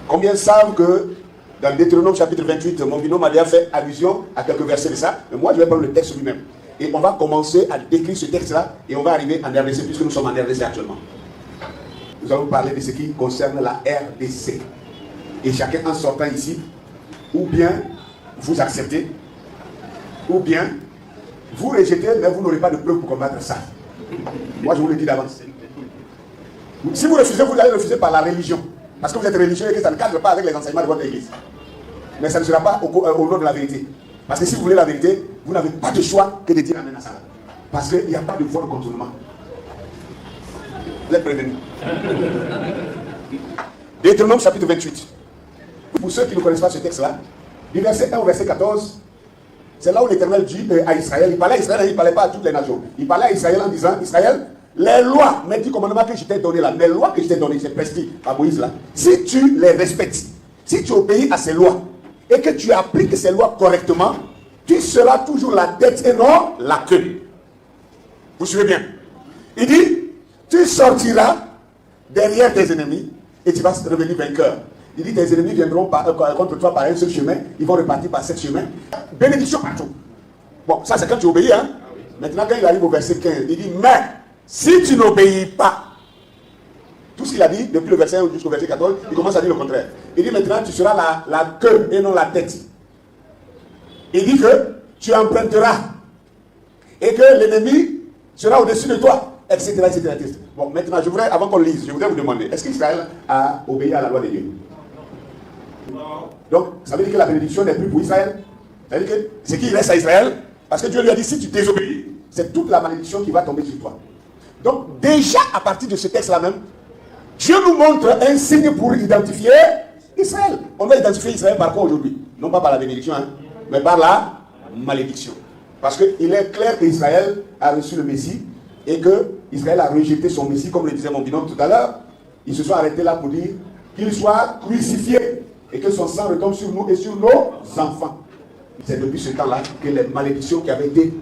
Combien savent que dans Deutéronome chapitre 28, mon binôme a déjà fait allusion à quelques versets de ça, mais moi je vais prendre le texte lui-même. Et on va commencer à décrire ce texte-là et on va arriver en RDC puisque nous sommes en RDC actuellement. Nous allons parler de ce qui concerne la RDC. Et chacun en sortant ici, ou bien vous acceptez, ou bien vous rejetez, mais vous n'aurez pas de preuve pour combattre ça. Moi je vous le dis d'avance. Si vous refusez, vous allez refuser par la religion. Parce que vous êtes religieux et que ça ne cadre pas avec les enseignements de votre église. Mais ça ne sera pas au nom de la vérité. Parce que si vous voulez la vérité, vous n'avez pas de choix que de dire amen à ça. Parce qu'il n'y a pas de voie de contournement. Vous êtes prévenus. Deutéronome chapitre 28. Pour ceux qui ne connaissent pas ce texte-là, du verset 1 au verset 14, c'est là où l'Éternel dit à Israël, il parlait à Israël, il ne parlait pas à toutes les nations. Il parlait à Israël en disant, Israël, les lois, mais du commandement que je t'ai donné là, les lois que je t'ai données, j'ai prescrit à Moïse là, si tu les respectes, si tu obéis à ces lois, et que tu appliques ces lois correctement, tu seras toujours la tête et non la queue. Vous suivez bien? Il dit, tu sortiras derrière tes ennemis et tu vas revenir vainqueur. Il dit, tes ennemis viendront contre toi par un seul chemin, ils vont repartir par 7 chemins. Bénédiction partout. Bon, ça c'est quand tu obéis, hein. Maintenant, quand il arrive au verset 15, il dit, mais si tu n'obéis pas, tout ce qu'il a dit, depuis le verset 1 jusqu'au verset 14, il commence à dire le contraire. Il dit maintenant, tu seras la queue et non la tête. Il dit que tu emprunteras et que l'ennemi sera au-dessus de toi, etc., etc., etc. Bon, maintenant, avant qu'on lise, je voudrais vous demander, est-ce qu'Israël a obéi à la loi de Dieu? Donc, ça veut dire que la bénédiction n'est plus pour Israël. Ça veut dire que ce qui reste à Israël, parce que Dieu lui a dit, si tu désobéis, c'est toute la malédiction qui va tomber sur toi. Donc, déjà, à partir de ce texte-là même, Dieu nous montre un signe pour identifier Israël. On va identifier Israël par quoi aujourd'hui? Non pas par la bénédiction, hein, mais par la malédiction. Parce qu'il est clair qu'Israël a reçu le Messie et qu'Israël a rejeté son Messie, comme le disait mon binôme tout à l'heure. Ils se sont arrêtés là pour dire qu'il soit crucifié et que son sang retombe sur nous et sur nos enfants. C'est depuis ce temps-là que les malédictions qui avaient été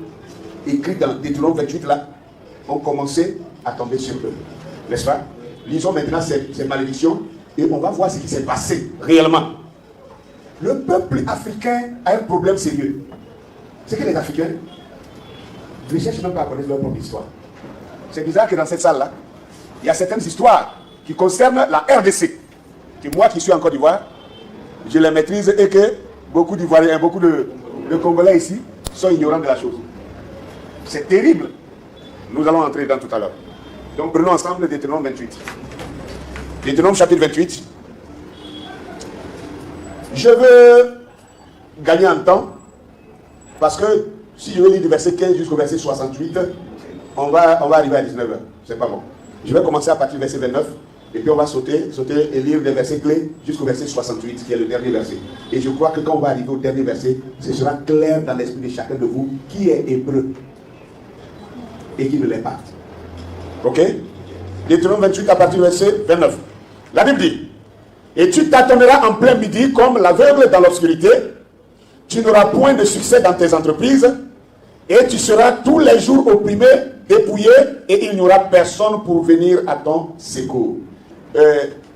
écrites dans Deutéronome 28 là ont commencé à tomber sur eux. N'est-ce pas? Lisons maintenant ces malédictions et on va voir ce qui s'est passé réellement. Le peuple africain a un problème sérieux. C'est que les Africains ne cherchent même pas à connaître leur propre histoire. C'est bizarre que dans cette salle-là, il y a certaines histoires qui concernent la RDC. Que moi qui suis en Côte d'Ivoire, je les maîtrise et que beaucoup d'Ivoiriens, beaucoup de Congolais ici sont ignorants de la chose. C'est terrible. Nous allons entrer dedans tout à l'heure. Donc prenons ensemble Deutéronome 28. Deutéronome chapitre 28. Je veux gagner en temps parce que si je vais lire du verset 15 jusqu'au verset 68, on va arriver à 19h. C'est pas bon. Je vais commencer à partir du verset 29 et puis on va sauter et lire des versets clés jusqu'au verset 68 qui est le dernier verset. Et je crois que quand on va arriver au dernier verset, ce sera clair dans l'esprit de chacun de vous qui est hébreu et qui ne l'est pas. Ok? Deutéronome 28 à partir du verset 29. La Bible dit, et tu tâtonneras en plein midi comme l'aveugle dans l'obscurité, tu n'auras point de succès dans tes entreprises, et tu seras tous les jours opprimé, dépouillé, et il n'y aura personne pour venir à ton secours.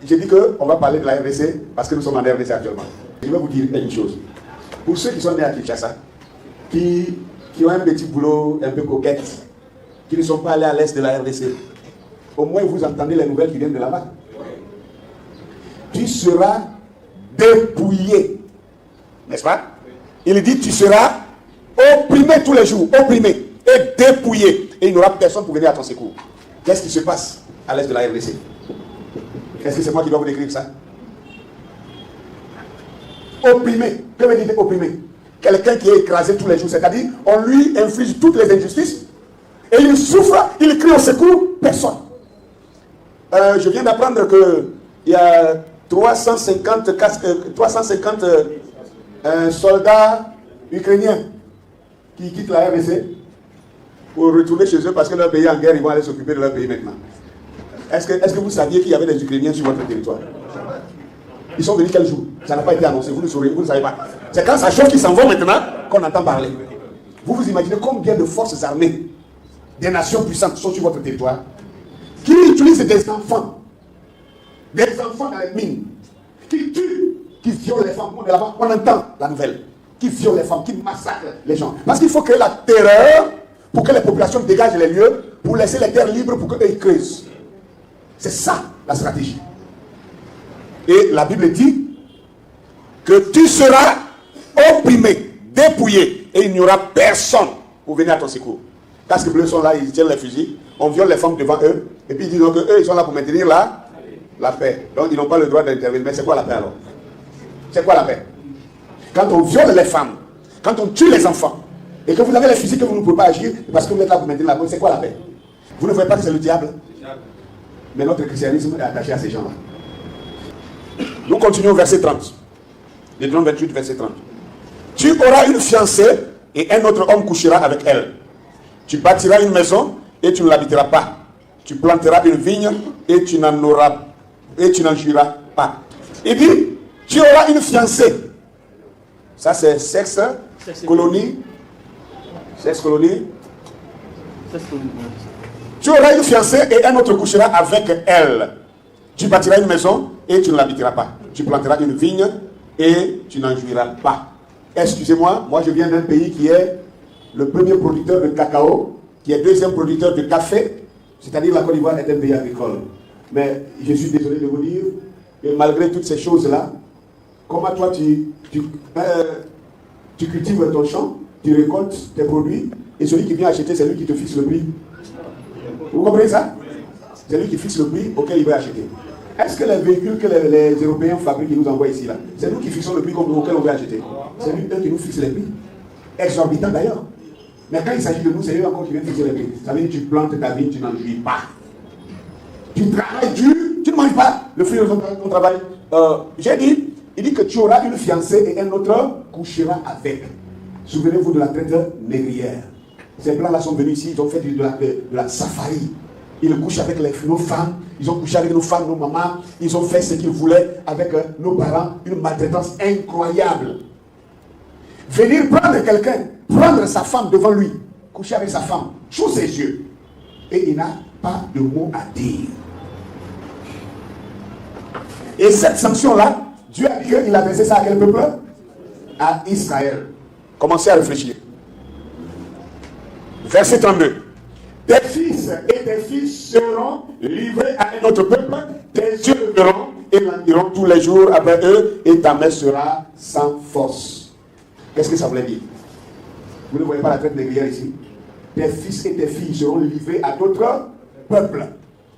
J'ai dit qu'on va parler de la RDC parce que nous sommes en RDC actuellement. Je vais vous dire une chose. Pour ceux qui sont nés à Kinshasa, qui ont un petit boulot un peu coquette, qui ne sont pas allés à l'est de la RDC, au moins vous entendez les nouvelles qui viennent de là-bas. Tu seras dépouillé. N'est-ce pas? Il dit tu seras opprimé tous les jours, opprimé et dépouillé. Et il n'y aura personne pour venir à ton secours. Qu'est-ce qui se passe à l'est de la RDC? Est-ce que c'est moi qui dois vous décrire ça? Opprimé. Que veut dire opprimé? Quelqu'un qui est écrasé tous les jours, c'est-à-dire on lui inflige toutes les injustices et il souffre, il crie au secours, personne. Je viens d'apprendre qu'il y a 350 un soldat ukrainien qui quitte la RDC pour retourner chez eux parce que leur pays est en guerre, ils vont aller s'occuper de leur pays maintenant. Est-ce que vous saviez qu'il y avait des Ukrainiens sur votre territoire? Ils sont venus quel jour? Ça n'a pas été annoncé, vous ne savez pas. C'est quand ça chauffe qu'ils s'en vont maintenant qu'on entend parler. Vous vous imaginez combien de forces armées des nations puissantes sont sur votre territoire qui utilisent des enfants dans les mines, qui tuent, qui violent les femmes. On entend la nouvelle, qui violent les femmes, qui massacrent les gens. Parce qu'il faut créer la terreur pour que les populations dégagent les lieux, pour laisser les terres libres pour qu'eux ils creusent. C'est ça la stratégie. Et la Bible dit que tu seras opprimé, dépouillé, et il n'y aura personne pour venir à ton secours. Casques bleus sont là, ils tiennent les fusils, on viole les femmes devant eux, et puis ils disent donc qu'eux ils sont là pour maintenir la paix. Donc ils n'ont pas le droit d'intervenir. Mais c'est quoi la paix alors? C'est quoi la paix? Quand on viole les femmes, quand on tue les enfants, et que vous avez les fusils que vous ne pouvez pas agir, parce que vous êtes là pour maintenir la paix, c'est quoi la paix? Vous ne voyez pas que c'est le diable? Mais notre christianisme est attaché à ces gens-là. Nous continuons au verset 30. Deutéronome 28, verset 30. Tu auras une fiancée et un autre homme couchera avec elle. Tu bâtiras une maison et tu ne l'habiteras pas. Tu planteras une vigne et tu n'en jouiras pas. Il dit, tu auras une fiancée. Ça c'est sexe, colonie. Sexe, colonie. Tu auras une fiancée et un autre couchera avec elle. Tu bâtiras une maison et tu ne l'habiteras pas. Tu planteras une vigne et tu n'en jouiras pas. Excusez-moi, moi je viens d'un pays qui est le premier producteur de cacao, qui est deuxième producteur de café, c'est-à-dire la Côte d'Ivoire est un pays agricole. Mais je suis désolé de vous dire que malgré toutes ces choses-là, comment toi tu cultives ton champ, tu récoltes tes produits, et celui qui vient acheter, c'est lui qui te fixe le prix. Vous comprenez ça? C'est lui qui fixe le prix auquel il va acheter. Est-ce que les véhicules que les Européens fabriquent et nous envoient ici, là, c'est nous qui fixons le prix auquel on veut acheter? C'est eux qui nous fixent les prix. Exorbitants d'ailleurs. Mais quand il s'agit de nous, c'est eux encore qui viennent fixer les prix. Ça veut dire que tu plantes ta vie, tu n'en jouis pas. Tu travailles dur, tu ne manges pas le fruit de ton travail. Il dit que tu auras une fiancée et un autre couchera avec. Souvenez-vous de la traite négrière. Ces blancs-là sont venus ici, ils ont fait de la safari. Ils couchent avec nos femmes, ils ont couché avec nos femmes, nos mamans, ils ont fait ce qu'ils voulaient avec nos parents, une maltraitance incroyable. Venir prendre quelqu'un, prendre sa femme devant lui, coucher avec sa femme, sous ses yeux, et il n'a pas de mots à dire. Et cette sanction-là, Dieu a dit qu'il a adressé ça à quel peuple? À Israël. Commencez à réfléchir. Verset 32. Tes fils et tes filles seront livrés à un autre peuple, tes yeux le verront et l'endiront tous les jours après eux, et ta main sera sans force. Qu'est-ce que ça voulait dire? Vous ne voyez pas la traite négrière ici? Tes fils et tes filles seront livrés à d'autres peuples.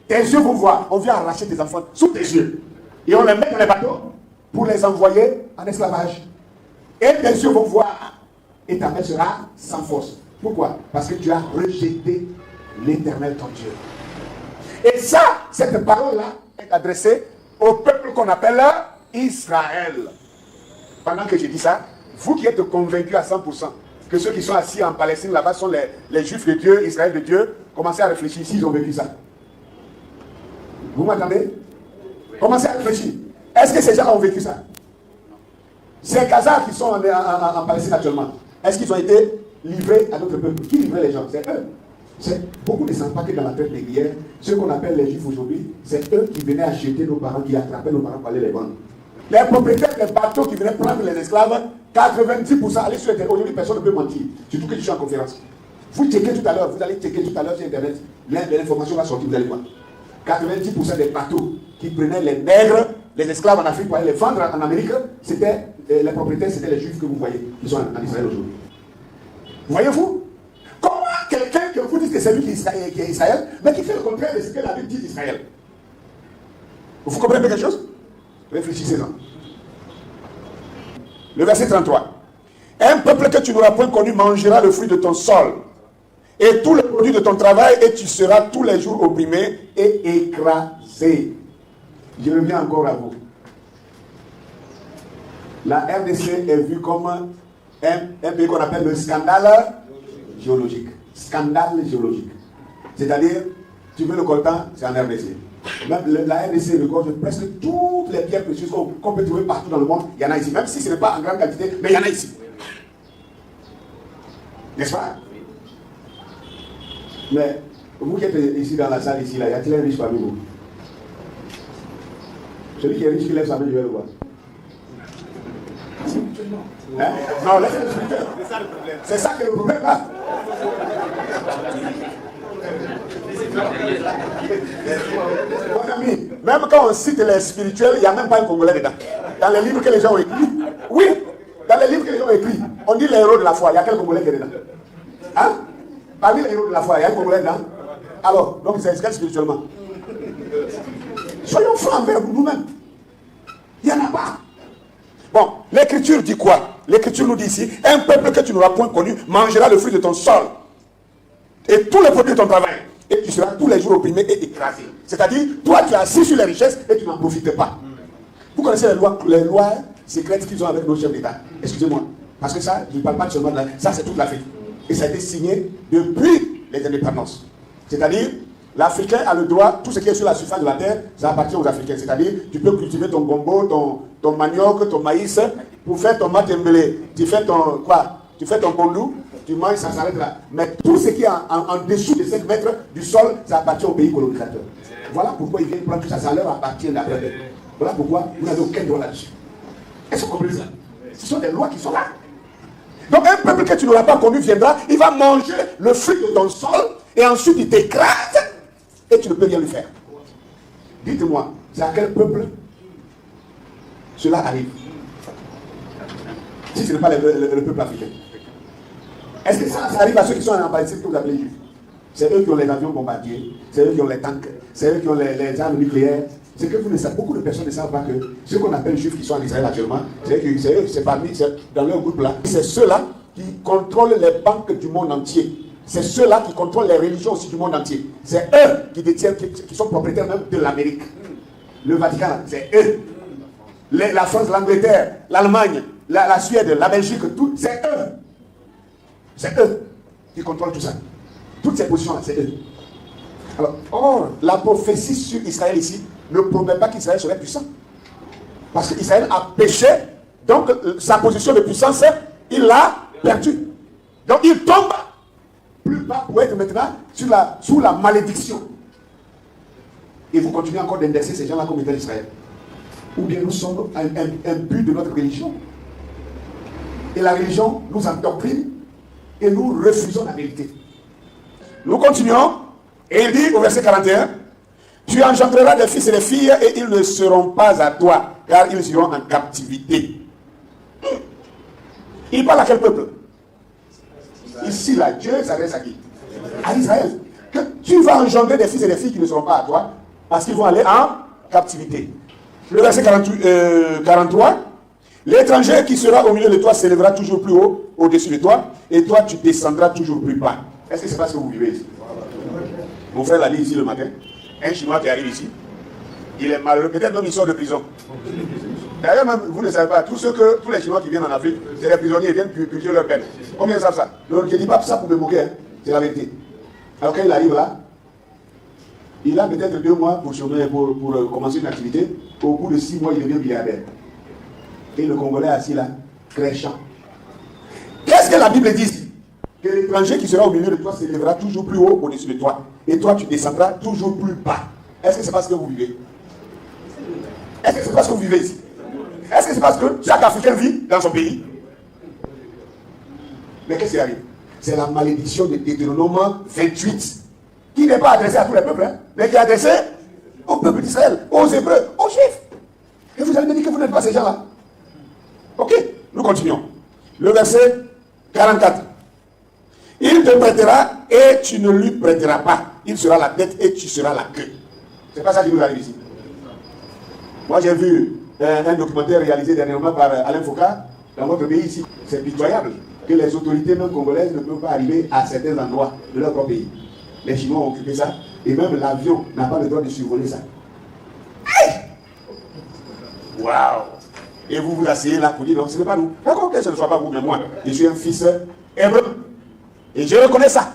Tes yeux vont voir, on vient arracher tes enfants sous tes yeux. Et on les met dans les bateaux pour les envoyer en esclavage. Et tes yeux vont voir, et ta main sera sans force. Pourquoi? Parce que tu as rejeté l'Éternel ton Dieu. Et ça, cette parole-là est adressée au peuple qu'on appelle Israël. Pendant que je dis ça, vous qui êtes convaincus à 100% que ceux qui sont assis en Palestine là-bas sont les Juifs de Dieu, Israël de Dieu, commencez à réfléchir s'ils ont vécu ça. Vous m'entendez? Commencez à réfléchir. Est-ce que ces gens ont vécu ça? Ces Khazars qui sont en Palestine actuellement, est-ce qu'ils ont été livrés à d'autres peuples? Qui livrait les gens? C'est eux. Beaucoup ne savent pas que dans la traite négrière, ceux qu'on appelle les Juifs aujourd'hui, c'est eux qui venaient acheter nos parents, qui attrapaient nos parents pour aller les vendre. Les propriétaires des bateaux qui venaient prendre les esclaves, 90%, allez sur Internet, aujourd'hui personne ne peut mentir, surtout que je suis en conférence. Vous checkez tout à l'heure, vous allez checker tout à l'heure sur Internet, l'information va sortir, vous allez voir. 90% des bateaux qui prenaient les nègres, les esclaves en Afrique pour aller les vendre en Amérique, c'était les propriétaires, c'était les Juifs que vous voyez, qui sont en Israël aujourd'hui. Voyez-vous? Comment quelqu'un que vous dites que c'est lui qui est Israël, mais qui fait le contraire de ce que la Bible dit d'Israël? Vous comprenez quelque chose? Réfléchissez-en. Le verset 33. Un peuple que tu n'auras point connu mangera le fruit de ton sol et tout le produit de ton travail, et tu seras tous les jours opprimé et écrasé. Je reviens encore à vous. La RDC est vue comme un pays qu'on appelle le scandale géologique. Scandale géologique. C'est-à-dire, tu veux le coltan, c'est en RDC. Même la RDC regorge presque toutes les pierres précieuses qu'on peut trouver partout dans le monde. Il y en a ici, même si ce n'est pas en grande quantité, mais il y en a ici. N'est-ce pas? Mais vous qui êtes ici dans la salle, ici, là, y a-t-il un riche parmi vous? Celui qui est riche, qui lève sa main, je vais le voir. Hein? Non, laissez-le spirituel. C'est ça qui est le problème là. Mon ami, même quand on cite les spirituels, il n'y a même pas un Congolais dedans. Dans les livres que les gens ont écrits, oui, dans les livres que les gens ont écrits, on dit les héros de la foi. Il y a quel Congolais qui est dedans? Hein? Parmi les héros de la foi, il y a un Congolais dedans. Alors, donc c'est quel spirituellement? Soyons francs envers nous-mêmes. Il n'y en a pas. Bon, l'écriture dit quoi? L'écriture nous dit ici, un peuple que tu n'auras point connu mangera le fruit de ton sol et tous les produits de ton travail. Et tu seras tous les jours opprimé et écrasé. C'est-à-dire, toi tu es assis sur les richesses et tu n'en profites pas. Vous connaissez les lois secrètes qu'ils ont avec nos chefs d'État. Excusez-moi. Parce que ça, je ne parle pas seulement de ça, c'est toute l'Afrique. Et ça a été signé depuis les indépendances. C'est-à-dire, l'Africain a le droit, tout ce qui est sur la surface de la terre, ça appartient aux Africains. C'est-à-dire, tu peux cultiver ton gombo, ton manioc, ton maïs, pour faire ton matembele. Tu fais ton quoi? Tu fais ton kondou, tu manges, ça s'arrête là. Mais tout ce qui est en dessous de 5 mètres du sol, ça appartient au pays colonisateur. Voilà pourquoi ils viennent prendre tout ça, ça leur appartient d'après. Voilà pourquoi vous n'avez aucun droit là-dessus. Est-ce que vous comprenez ça? Ce sont des lois qui sont là. Donc un peuple que tu n'auras pas connu viendra, il va manger le fruit de ton sol, et ensuite il t'écrase, et tu ne peux rien lui faire. Dites-moi, c'est à quel peuple cela arrive? Si ce n'est pas le peuple africain. Est-ce que ça arrive à ceux qui sont en Palestine que vous appelez juifs? C'est eux qui ont les avions bombardiers, c'est eux qui ont les tanks, c'est eux qui ont les armes nucléaires. C'est que vous ne savez, beaucoup de personnes ne savent pas que ceux qu'on appelle juifs qui sont en Israël actuellement, c'est dans leur groupe là, c'est ceux-là qui contrôlent les banques du monde entier. C'est ceux-là qui contrôlent les religions aussi du monde entier. C'est eux qui détiennent, qui sont propriétaires même de l'Amérique. Le Vatican, c'est eux. La France, l'Angleterre, l'Allemagne, la Suède, la Belgique, tout, c'est eux. C'est eux qui contrôlent tout ça. Toutes ces positions-là, c'est eux. Alors, or, la prophétie sur Israël ici ne promet pas qu'Israël serait puissant. Parce qu'Israël a péché, donc sa position de puissance, il l'a perdue. Donc il tombe plus bas pour être maintenant sous la malédiction. Et vous continuez encore d'indexer ces gens-là comme étant Israël. Ou bien nous sommes un but de notre religion. Et la religion nous endoctrine et nous refusons la vérité. Nous continuons. Et il dit au verset 41, tu engendreras des fils et des filles et ils ne seront pas à toi, car ils iront en captivité. Il parle à quel peuple? Ici, là, Dieu s'adresse à qui? À Israël. Que tu vas engendrer des fils et des filles qui ne seront pas à toi, parce qu'ils vont aller en captivité. Le verset 43, l'étranger qui sera au milieu de toi s'élèvera toujours plus haut au-dessus de toi, et toi tu descendras toujours plus bas. Est-ce que c'est parce que vous vivez ici? Mon frère l'a dit ici le matin. Un Chinois qui arrive ici, il est malheureux, peut-être même il sort de prison. D'ailleurs, même, vous ne savez pas, tous les Chinois qui viennent en Afrique, c'est des prisonniers, ils viennent purger leur peine. Combien savent ça? Donc, je ne dis pas ça pour me moquer, hein. C'est la vérité. Alors quand il arrive là, il a peut-être 2 mois pour commencer une activité. Au bout de 6 mois, il devient milliardaire. Et le Congolais assis là, crèchant. Qu'est-ce que la Bible dit ici? Que l'étranger qui sera au milieu de toi s'élèvera toujours plus haut au-dessus de toi. Et toi, tu descendras toujours plus bas. Est-ce que c'est parce que vous vivez? Est-ce que c'est parce que vous vivez ici? Est-ce que c'est parce que chaque Africain vit dans son pays? Mais qu'est-ce qui arrive? C'est la malédiction de Deutéronome 28, qui n'est pas adressée à tous les peuples, hein, mais qui est adressée au peuple d'Israël, aux Hébreux, aux Juifs. Et vous allez me dire que vous n'êtes pas ces gens-là. Ok, nous continuons. Le verset 44. Il te prêtera et tu ne lui prêteras pas. Il sera la tête et tu seras la queue. C'est pas ça qui nous arrive ici. Moi j'ai vu un documentaire réalisé dernièrement par Alain Foucault dans votre pays ici. C'est pitoyable que les autorités même congolaises ne peuvent pas arriver à certains endroits de leur propre pays. Les Chinois ont occupé ça et même l'avion n'a pas le droit de survoler ça. Waouh! Et vous vous asseyez là pour dire non, ce n'est pas nous. D'accord, que ce ne soit pas vous, mais moi, je suis un fils hébreu. Et je reconnais ça.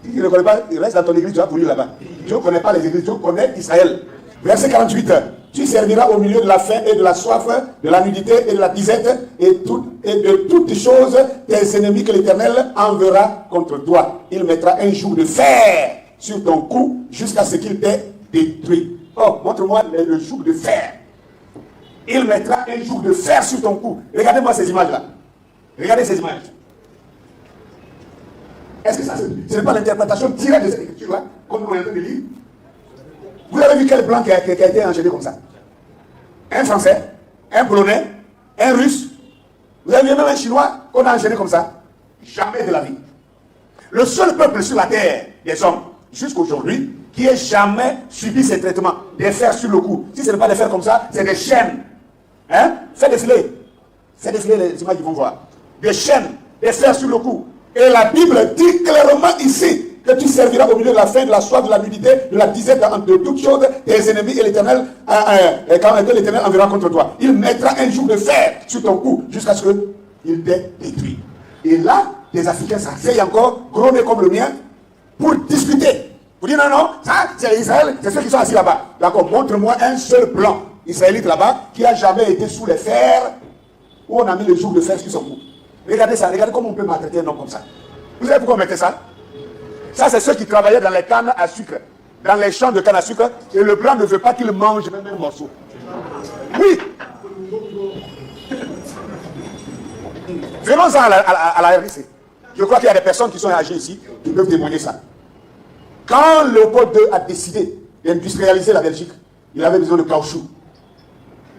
Si tu ne reconnais pas, il reste dans ton église, tu vas pourrir là-bas. Je ne connais pas les églises, je connais Israël. Verset 48. Tu serviras au milieu de la faim et de la soif, de la nudité et de la disette, et de toutes choses, tes ennemis que l'Éternel enverra contre toi. Il mettra un joug de fer sur ton cou jusqu'à ce qu'il t'ait détruit. Oh, montre-moi le joug de fer. Il mettra un joug de fer sur ton cou. Regardez-moi ces images-là. Regardez ces images. Est-ce que ça, ce n'est pas l'interprétation directe de cette écriture-là, comme on est en train de lire? Vous avez vu quel blanc qui a été enchaîné comme ça? Un Français, un Polonais, un Russe. Vous avez vu même un Chinois qu'on a enchaîné comme ça? Jamais de la vie. Le seul peuple sur la terre des hommes, jusqu'aujourd'hui, qui ait jamais subi ces traitements, des fers sur le cou. Si ce n'est pas des fers comme ça, c'est des chaînes. Hein? Faites défiler les images qu'ils vont voir. Des chaînes, des fers sur le cou. Et la Bible dit clairement ici que tu serviras au milieu de la faim, de la soif, de la nudité, de la disette, de toutes choses, tes ennemis et l'Éternel, que l'Éternel enverra contre toi. Il mettra un joug de fer sur ton cou jusqu'à ce qu'il t'ait détruit. Et là, les Africains s'asseyent encore, gros nez comme le mien, pour discuter. Pour dire non, ça c'est Israël, c'est ceux qui sont assis là-bas. D'accord, montre-moi un seul blanc israélite là-bas qui a jamais été sous les fers où on a mis le joug de fer sur son cou. Regardez ça, regardez comment on peut maltraiter un homme comme ça. Vous savez pourquoi on mettait ça? Ça, c'est ceux qui travaillaient dans les cannes à sucre, dans les champs de canne à sucre, et le blanc ne veut pas qu'il mange même un morceau. Oui. Venons-en à la RDC. Je crois qu'il y a des personnes qui sont âgées ici qui peuvent témoigner ça. Quand Léopold II a décidé d'industrialiser la Belgique, il avait besoin de caoutchouc.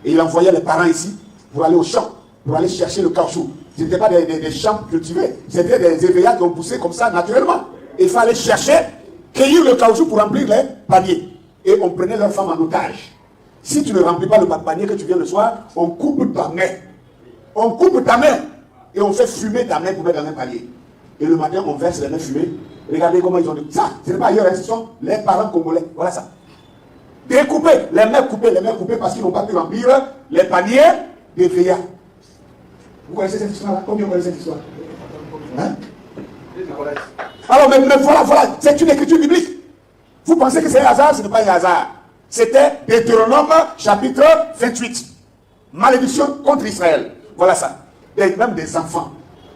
Et il envoyait les parents ici pour aller au champ, pour aller chercher le caoutchouc. Ce n'étaient pas des champs cultivés, c'était des éveillats qui ont poussé comme ça naturellement. Il fallait chercher, cueillir le caoutchouc pour remplir les paniers. Et on prenait leurs femmes en otage. Si tu ne remplis pas le panier que tu viens le soir, on coupe ta main. On coupe ta main et on fait fumer ta main pour mettre dans un panier. Et le matin, on verse les mains fumées. Regardez comment ils ont dit. Ça, ce n'est pas ailleurs, ce sont les parents congolais. Voilà ça. Découpés, les mains coupées parce qu'ils n'ont pas pu remplir les paniers des veillards. Vous connaissez cette histoire-là? Combien vous connaissez cette histoire? Hein? Alors, mais voilà, c'est une écriture biblique. Vous pensez que c'est un hasard? Ce n'est pas un hasard. C'était Deutéronome chapitre 28. Malédiction contre Israël. Voilà ça. Et même des enfants.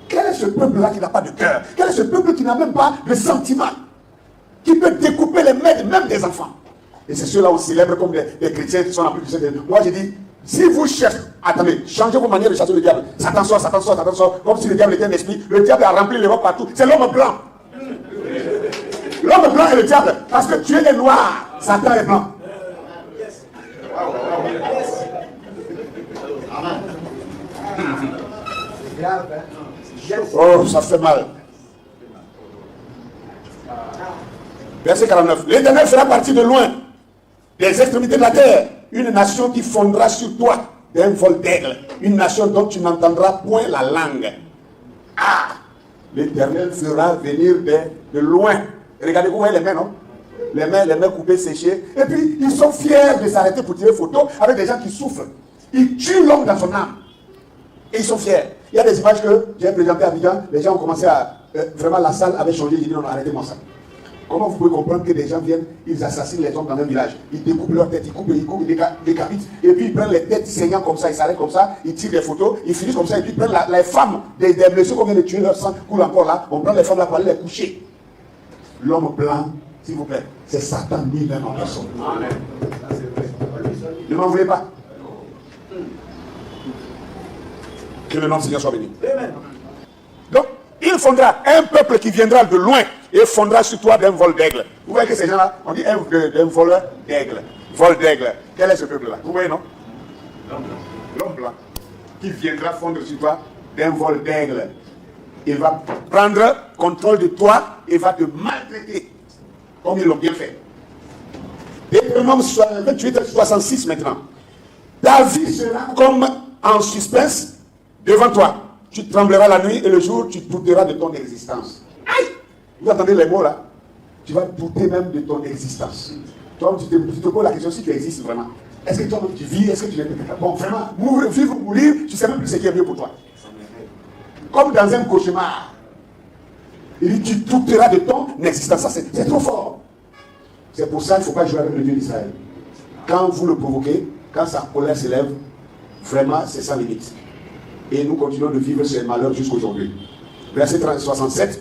Quel est ce peuple-là qui n'a pas de cœur? Quel est ce peuple qui n'a même pas de sentiment? Qui peut découper les mains même des enfants? Et c'est ceux-là on célèbre comme des chrétiens qui sont en plus puissants. Moi j'ai dit, si vous cherchez, attendez, changez vos manières de chasser le diable. Satan sort, comme si le diable était un esprit. Le diable a rempli l'Europe partout. C'est l'homme blanc. L'homme blanc est le diable. Parce que tu es noir, Satan est blanc. Oh, ça fait mal. Verset 49. L'Éternel fera partir de loin, des extrémités de la terre, une nation qui fondra sur toi d'un vol d'aigle, une nation dont tu n'entendras point la langue. Ah, l'Éternel fera venir de loin. Regardez, vous voyez les mains, non? Les mains coupées, séchées. Et puis, ils sont fiers de s'arrêter pour tirer photo avec des gens qui souffrent. Ils tuent l'homme dans son âme. Et ils sont fiers. Il y a des images que j'ai présenté à Abidjan. Les gens ont commencé à... vraiment, la salle avait changé. J'ai dit non, arrêtez-moi ça. Comment vous pouvez comprendre que des gens viennent, ils assassinent les hommes dans un village, ils découpent leur tête, ils coupent, ils décapitent, et puis ils prennent les têtes saignantes comme ça, ils s'arrêtent comme ça, ils tirent des photos, ils finissent comme ça, et puis ils prennent les femmes, des blessés qu'on vient de tuer, leur sang coule encore là, on prend les femmes là pour aller les coucher. L'homme blanc, s'il vous plaît, c'est Satan lui-même en personne. Ne m'en voulez pas. Que le nom du Seigneur soit béni. Donc, il fondra un peuple qui viendra de loin et fondra sur toi d'un vol d'aigle. Vous voyez que ces gens-là, on dit d'un vol d'aigle. Vol d'aigle. Quel est ce peuple-là? Vous voyez, non? L'homme blanc qui viendra fondre sur toi d'un vol d'aigle. Il va prendre contrôle de toi et va te maltraiter comme ils l'ont bien fait. Deutéronome 28, 66 maintenant. Ta vie sera comme en suspense devant toi. Tu trembleras la nuit et le jour, tu douteras de ton existence. Aïe! Vous entendez les mots là? Tu vas douter même de ton existence. Toi, tu te poses la question si tu existes vraiment. Est-ce que toi-même tu vis? Est-ce que tu es... Bon, vraiment, vivre ou mourir, tu ne sais même plus ce qui est mieux pour toi. Comme dans un cauchemar. Il dit, tu douteras de ton existence. Ça, c'est trop fort. C'est pour ça qu'il ne faut pas jouer avec le Dieu d'Israël. Quand vous le provoquez, quand sa colère s'élève, vraiment, c'est sans limite. Et nous continuons de vivre ce malheur jusqu'aujourd'hui. Verset 67.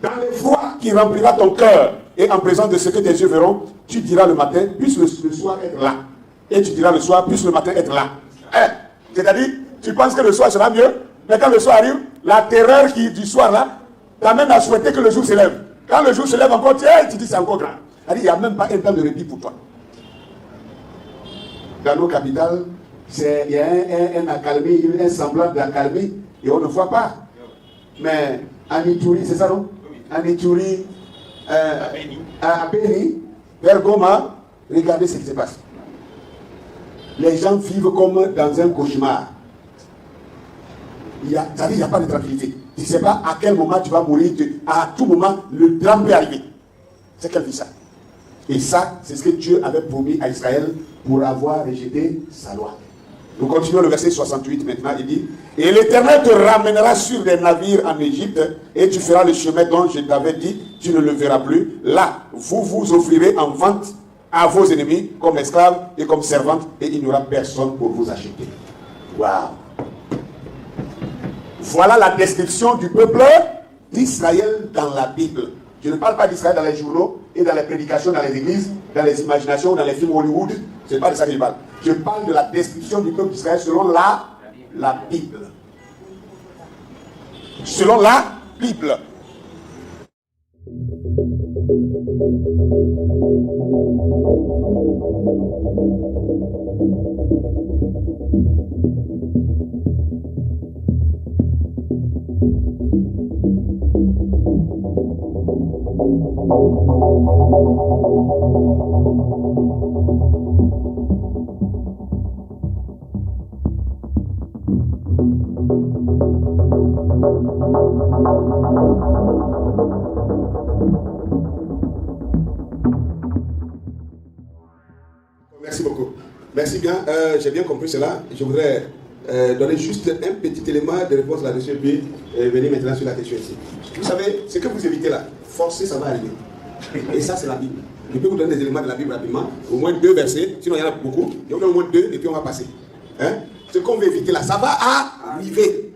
Dans l'effroi qui remplira ton cœur, et en présence de ce que tes yeux verront, tu diras le matin, puisse le soir être là. Et tu diras le soir, puisse le matin être là. C'est-à-dire, tu penses que le soir sera mieux, mais quand le soir arrive, la terreur du soir là, t'amène à souhaiter que le jour s'élève. Quand le jour se lève encore, tu dis c'est encore grand. Il n'y a même pas un temps de répit pour toi. Dans nos capitales, il y a un accalmie, un semblant d'accalmie, et on ne voit pas. Mais en Ituri, c'est ça non? En Ituri, à Béni, vers Goma, regardez ce qui se passe. Les gens vivent comme dans un cauchemar. Il n'y a pas de tranquillité. Tu ne sais pas à quel moment tu vas mourir. À tout moment, le drame peut arriver. C'est qu'elle vit ça. Et ça, c'est ce que Dieu avait promis à Israël pour avoir rejeté sa loi. Nous continuons le verset 68 maintenant. Il dit, et l'Éternel te ramènera sur des navires en Égypte, et tu feras le chemin dont je t'avais dit, tu ne le verras plus. Là, vous vous offrirez en vente à vos ennemis comme esclaves et comme servantes, et il n'y aura personne pour vous acheter. Waouh! Voilà la description du peuple d'Israël dans la Bible. Je ne parle pas d'Israël dans les journaux et dans les prédications, dans les églises, dans les imaginations, dans les films Hollywood. Ce n'est pas de ça que je parle. Je parle de la description du peuple d'Israël selon la Bible. Selon la Bible. Merci beaucoup. Merci bien. J'ai bien compris cela. Je voudrais donner juste un petit élément de réponse là-dessus et puis venir maintenant sur la question ici. Vous savez, ce que vous évitez là, forcément ça va arriver. Et ça, c'est la Bible. Je peux vous donner des éléments de la Bible rapidement, au moins 2 versets, sinon il y en a beaucoup. Il y en a au moins 2 et puis on va passer. Hein? Ce qu'on veut éviter là, ça va arriver.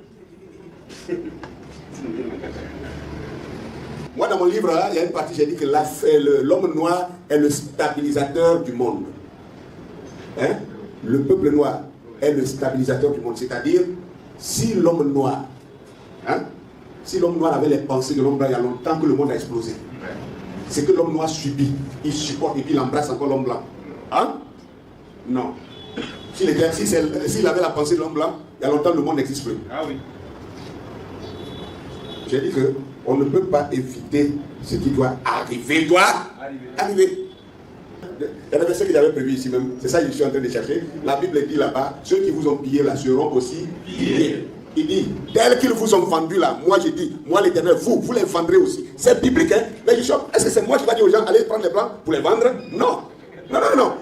Moi, dans mon livre, là, il y a une partie, j'ai dit que l'homme noir est le stabilisateur du monde. Hein? Le peuple noir est le stabilisateur du monde. C'est-à-dire, si l'homme noir, si l'homme noir avait les pensées de l'homme blanc il y a longtemps que le monde a explosé, c'est que l'homme noir subit, il supporte et puis il embrasse encore l'homme blanc. Hein? Non. S'il avait la pensée de l'homme blanc, il y a longtemps le monde n'existe plus. Ah oui. J'ai dit qu'on ne peut pas éviter ce qui doit arriver. Arriver. Il y a un verset que j'avais prévu ici même. C'est ça que je suis en train de chercher. La Bible dit là-bas, ceux qui vous ont pillé là seront aussi pillés. Il dit, tels qu'ils vous ont vendu là, moi j'ai dit, moi l'Éternel, vous les vendrez aussi. C'est biblique, hein? Mais je suis, est-ce que c'est moi qui vais dire aux gens, allez prendre les plans pour les vendre? Non. Non.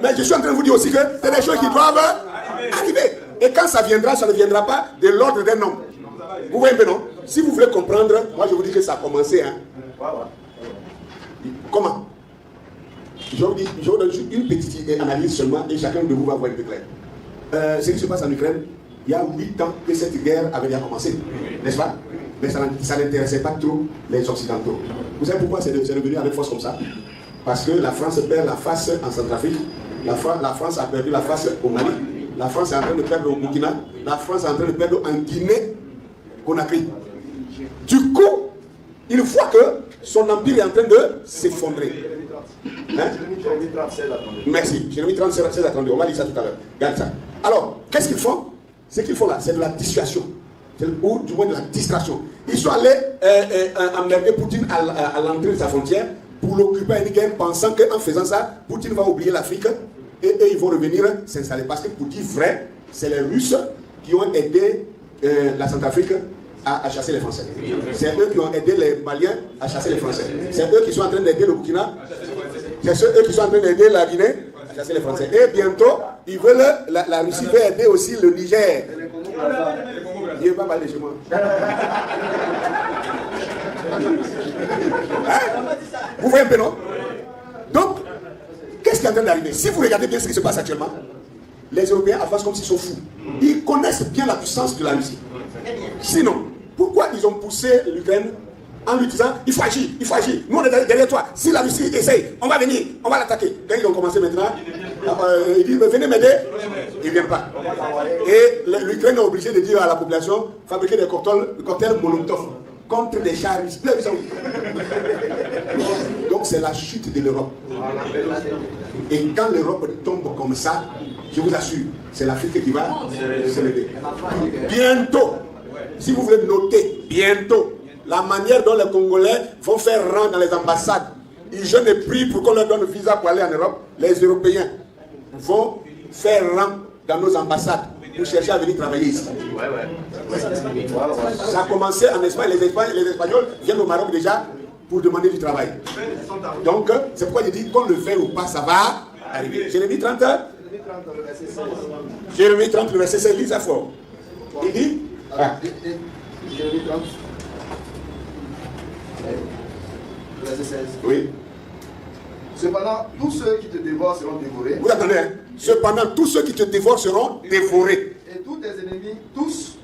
Mais je suis en train de vous dire aussi que c'est des choses qui doivent arriver. Et quand ça viendra, ça ne viendra pas de l'ordre d'un homme. Vous voyez, mais non? Si vous voulez comprendre, moi je vous dis que ça a commencé. Hein? Comment? Je vous donne juste une petite analyse seulement et chacun de vous va voir un peu clair. Ce qui se passe en Ukraine, il y a 8 ans que cette guerre avait déjà commencé, n'est-ce pas? Mais ça n'intéressait pas trop les Occidentaux. Vous savez pourquoi c'est devenu avec force comme ça? Parce que la France perd la face en Centrafrique, la France a perdu la face au Mali, la France est en train de perdre au Burkina, la France est en train de perdre en Guinée-Conakry. Du coup, il voit que son empire est en train de s'effondrer. Hein? Merci, j'ai mis 37 attendez, on va dire ça tout à l'heure. Regarde ça. Alors, qu'est-ce qu'ils font? Ce qu'ils font là, c'est de la dissuasion, ou du moins de la distraction. Ils sont allés emmerder Poutine à l'entrée de sa frontière pour l'occuper à une guerre, pensant qu'en faisant ça, Poutine va oublier l'Afrique et eux, ils vont revenir s'installer. Parce que pour dire vrai, c'est les Russes qui ont aidé la Centrafrique à chasser les Français. C'est eux qui ont aidé les Maliens à chasser les Français. C'est eux qui sont en train d'aider le Burkina. C'est eux qui sont en train d'aider la Guinée à chasser les Français. Et bientôt, ils veulent, la Russie veut aider aussi le Niger. Il ne va pas parler chez moi. Hein? Vous voyez un peu, non? Donc, qu'est-ce qui est en train d'arriver? Si vous regardez bien ce qui se passe actuellement, les Européens avancent comme s'ils sont fous. Ils connaissent bien la puissance de la Russie. Sinon, pourquoi ils ont poussé l'Ukraine en lui disant il faut agir, il faut agir. Nous on est derrière toi. Si la Russie essaye, on va venir, on va l'attaquer. Quand ils ont commencé maintenant, ils disent venez m'aider, ils ne viennent pas. Et l'Ukraine est obligée de dire à la population fabriquer des cocktails Molotov contre des chars russes. Donc c'est la chute de l'Europe. Et quand l'Europe tombe comme ça, je vous assure, c'est l'Afrique qui va se lever. Bientôt, si vous voulez noter, bientôt, la manière dont les Congolais vont faire rang dans les ambassades, ils jeûnent et prient pour qu'on leur donne le visa pour aller en Europe, les Européens vont faire rang dans nos ambassades pour chercher à venir travailler ici. Ça a commencé en Espagne, les Espagnols viennent au Maroc déjà pour demander du travail. Donc, c'est pourquoi je dis qu'on le fait ou pas, ça va arriver. Jérémie 30, Jérémie 30, le verset 16, lis ça fort. Il dit Jérémie 30, verset 16. Oui. Cependant, tous ceux qui te dévorent seront dévorés. Vous attendez, hein? Cependant, tous ceux qui te dévorent seront dévorés. Et tous tes ennemis, tous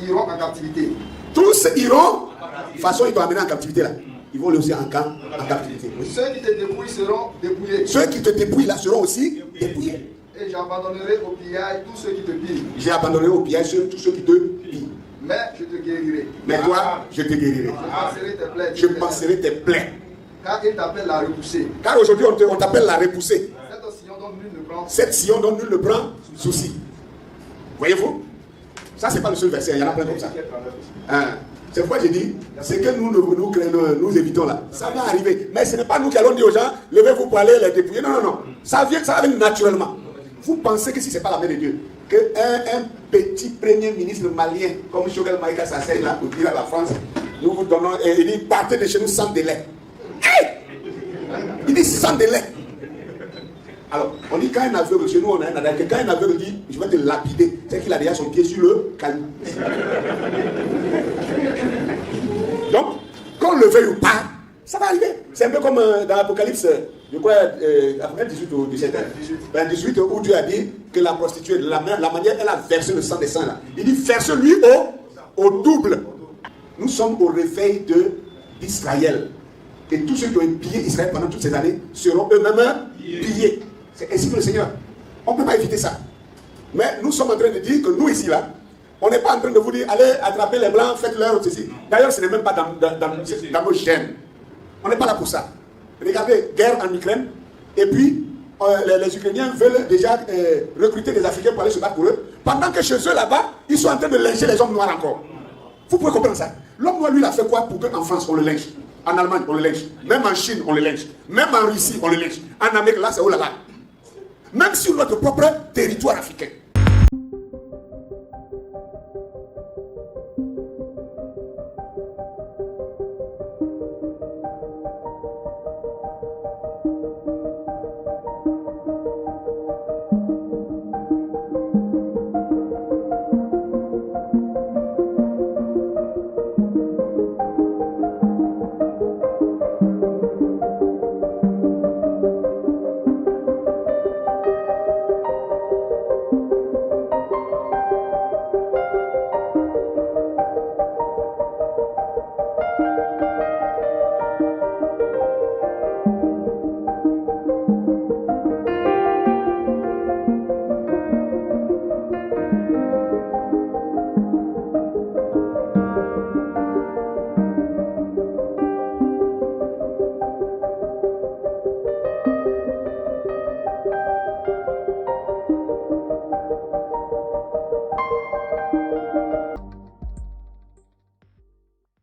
iront en captivité. Tous iront. De toute façon, ils vont amener en captivité là. Ils vont aller aussi en captivité. Oui. Ceux qui te dépouillent seront dépouillés. Ceux qui te dépouillent là seront aussi dépouillés. Et j'abandonnerai au pillage tous ceux qui te pillent. J'ai abandonné au pillage tous ceux qui te pillent. Mais je te guérirai. Mais toi, je te guérirai. Je panserai tes plaies. Car il t'appelle la repoussée. Car aujourd'hui, on t'appelle la repoussée. Cette Sion dont nul ne prend. Cette Sion dont nul ne prend souci. Voyez-vous? Ça, c'est pas le seul verset. Il y en a plein comme ça. Hein? C'est pourquoi j'ai dit, ce que nous évitons là, ça va arriver. Mais ce n'est pas nous qui allons dire aux gens, levez-vous pour aller les dépouiller. Non, non, non. Ça va venir naturellement. Vous pensez que si ce n'est pas la main de Dieu, qu'un petit premier ministre malien comme Choguel Maïga s'asseye là pour dire à la France, nous vous donnons, et il dit, partez de chez nous sans délai. Hey! Il dit sans délai. Alors, on dit quand un aveugle, chez nous on a un adage, quand un aveugle dit, je vais te lapider, c'est qu'il a déjà son pied sur le caillou. Donc, qu'on le veuille ou pas, ça va arriver. C'est un peu comme dans l'Apocalypse, je crois, après 18 ou 17, 18 où Dieu a dit que la prostituée, la manière elle a versé le sang des saints là. Il dit, verse-lui au double. Nous sommes au réveil d'Israël. Et tous ceux qui ont pillé Israël pendant toutes ces années seront eux-mêmes pillés. C'est ainsi que le Seigneur. On ne peut pas éviter ça. Mais nous sommes en train de dire que nous ici là, on n'est pas en train de vous dire, allez attraper les blancs, faites-leur ceci. D'ailleurs, ce n'est même pas dans nos gènes. On n'est pas là pour ça. Regardez, guerre en Ukraine, et puis les Ukrainiens veulent déjà recruter des Africains pour aller se battre pour eux, pendant que chez eux là-bas, ils sont en train de lyncher les hommes noirs encore. Vous pouvez comprendre ça. L'homme noir, lui, il a fait quoi pour qu'en France, on le lynche? En Allemagne, on le lynche. Même en Chine, on le lynche. Même en Russie, on le lynche. En Amérique, là, c'est oh là là. Même sur notre propre territoire africain.